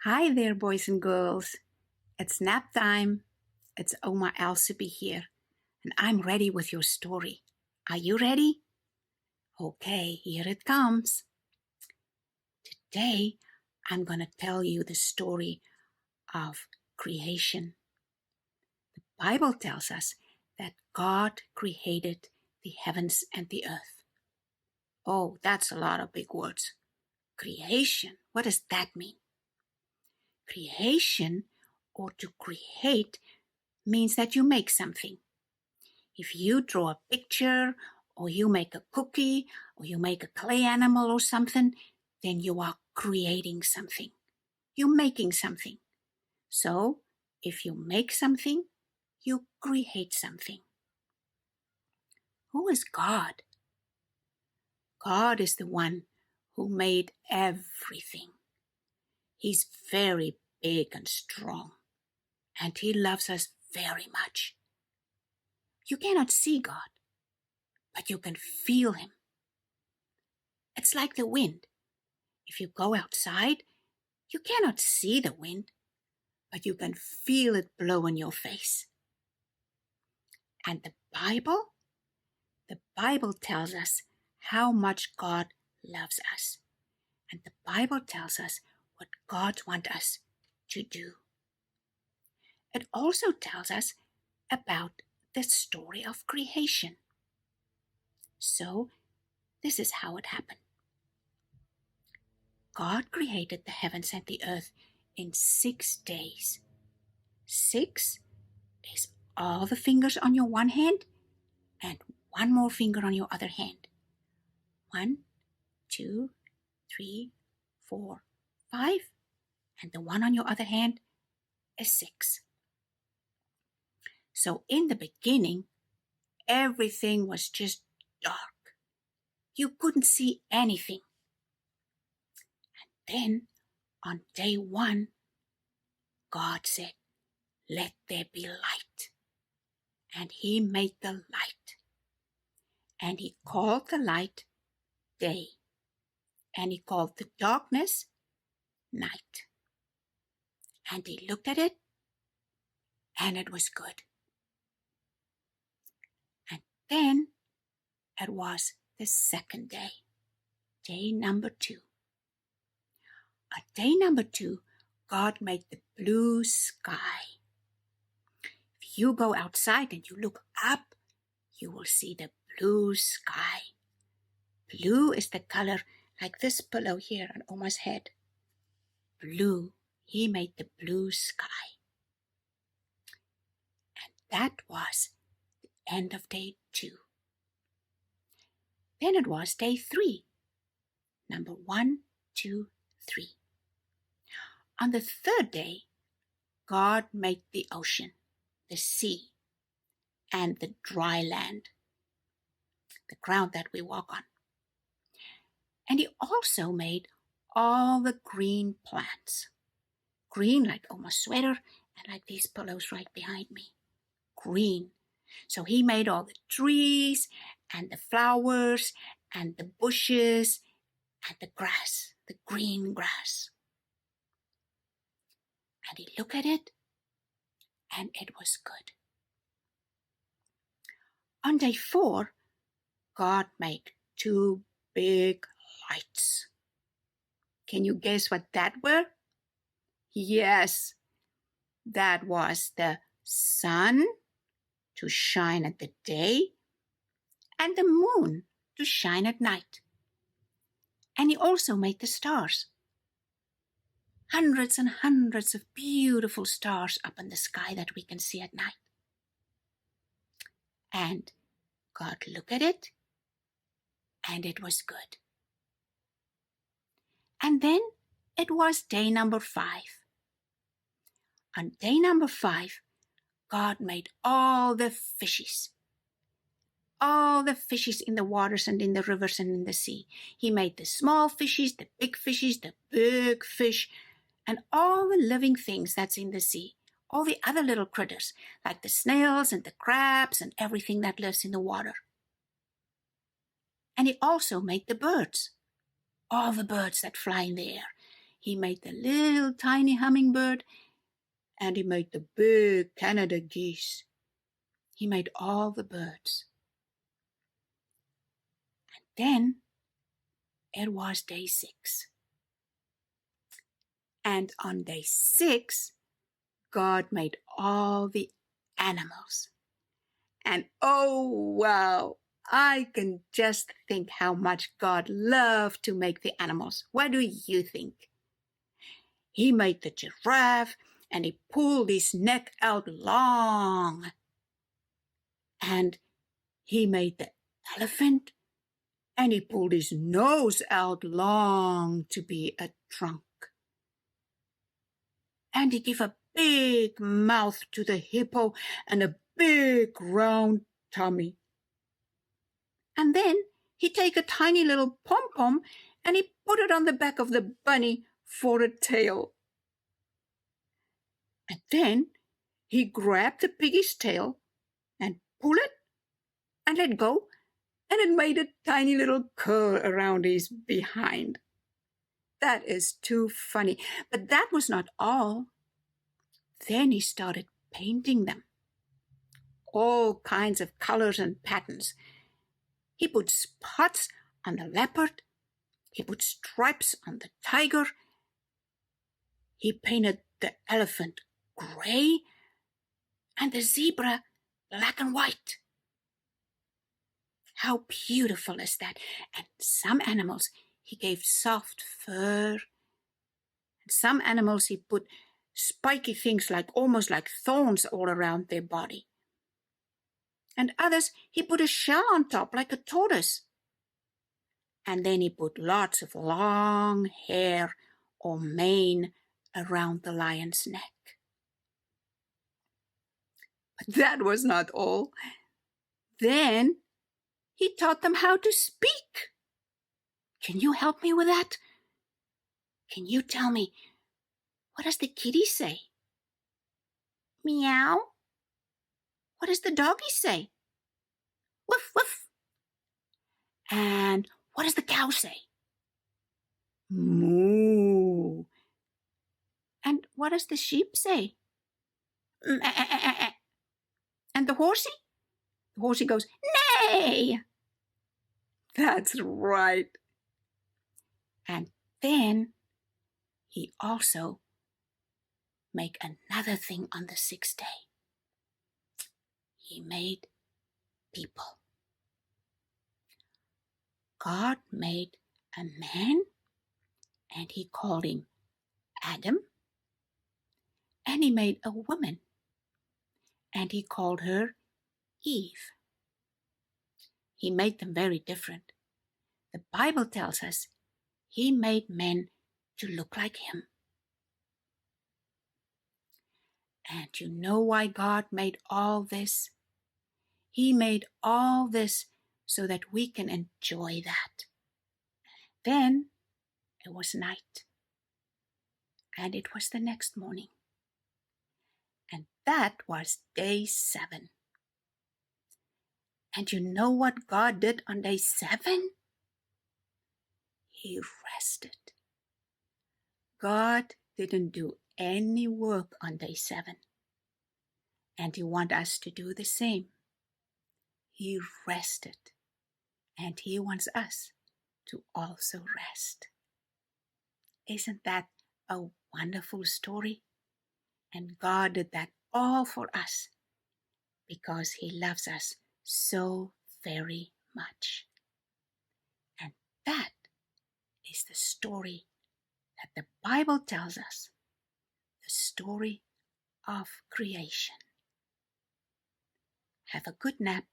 Hi there, boys and girls. It's nap time. It's Ouma Elsabe here, and I'm ready with your story. Are you ready? Okay, here it comes. Today, I'm going to tell you the story of creation. The Bible tells us that God created the heavens and the earth. Oh, that's a lot of big words. Creation, what does that mean? Creation, or to create, means that you make something. If you draw a picture, or you make a cookie, or you make a clay animal or something, then you are creating something. You're making something. So, if you make something, you create something. Who is God? God is the one who made everything. He's very big and strong, and He loves us very much. You cannot see God, but you can feel Him. It's like the wind. If you go outside, you cannot see the wind, but you can feel it blow in your face. And the Bible tells us how much God loves us. And the Bible tells us what God wants us to do. It also tells us about the story of creation. So, this is how it happened. God created the heavens and the earth in 6 days. 6 is all the fingers on your one hand and one more finger on your other hand. 1, 2, 3, 4, 5, and the one on your other hand is 6. So in the beginning, everything was just dark. You couldn't see anything. And then on day 1, God said, "Let there be light." And He made the light. And He called the light day. And He called the darkness night. And He looked at it, and it was good. And then it was the second day, day number 2. On day number 2, God made the blue sky. If you go outside and you look up, you will see the blue sky. Blue is the color like this pillow here on Ouma's head. Blue. He made the blue sky. And that was the end of day 2. Then it was day 3. Number 1, 2, 3. On the third day, God made the ocean, the sea, and the dry land, the ground that we walk on. And He also made all the green plants. Green like Ouma's sweater and like these pillows right behind me. Green. So He made all the trees and the flowers and the bushes and the grass, the green grass. And He looked at it, and it was good. On day 4, God made 2 big lights. Can you guess what that were? Yes, that was the sun to shine at the day and the moon to shine at night. And He also made the stars. Hundreds and hundreds of beautiful stars up in the sky that we can see at night. And God looked at it, and it was good. And then it was day number 5. On day number 5, God made all the fishes. All the fishes in the waters and in the rivers and in the sea. He made the small fishes, the big fish, and all the living things that's in the sea. All the other little critters, like the snails and the crabs and everything that lives in the water. And He also made the birds. All the birds that fly in the air. he made the little tiny hummingbird, and he made the big Canada geese. He made all the birds. And then it was day 6. And on day 6, God made all the animals. And oh, wow, I can just think how much God loved to make the animals. What do you think? He made the giraffe, and he pulled his neck out long. And he made the elephant, and he pulled his nose out long to be a trunk. And he gave a big mouth to the hippo and a big round tummy. And then he take a tiny little pom-pom and he put it on the back of the bunny for a tail. And then he grabbed the piggy's tail and pulled it and let go, and it made a tiny little curl around his behind. That is too funny. But that was not all. Then he started painting them. All kinds of colors and patterns. He put spots on the leopard. He put stripes on the tiger. He painted the elephant gray and the zebra black and white. How beautiful is that? And some animals he gave soft fur. And some animals he put spiky things almost like thorns all around their body. And others he put a shell on top like a tortoise. And then he put lots of long hair or mane around the lion's neck. But that was not all. Then he taught them how to speak. Can you help me with that? Can you tell me, what does the kitty say? Meow. What does the doggy say? Woof, woof. And what does the cow say? Moo. And what does the sheep say? And the horsey? The horsey goes, neigh. That's right. And then he also made another thing on the 6th day. He made people. God made a man, and he called him Adam. And he made a woman, and he called her Eve. He made them very different. The Bible tells us he made men to look like him. And you know why God made all this? He made all this so that we can enjoy that. Then it was night, and it was the next morning. And that was day 7. And you know what God did on day 7? He rested. God didn't do any work on day 7. And he wants us to do the same. He rested. And he wants us to also rest. Isn't that a wonderful story? And God did that all for us because he loves us so very much. And that is the story that the Bible tells us, the story of creation. Have a good nap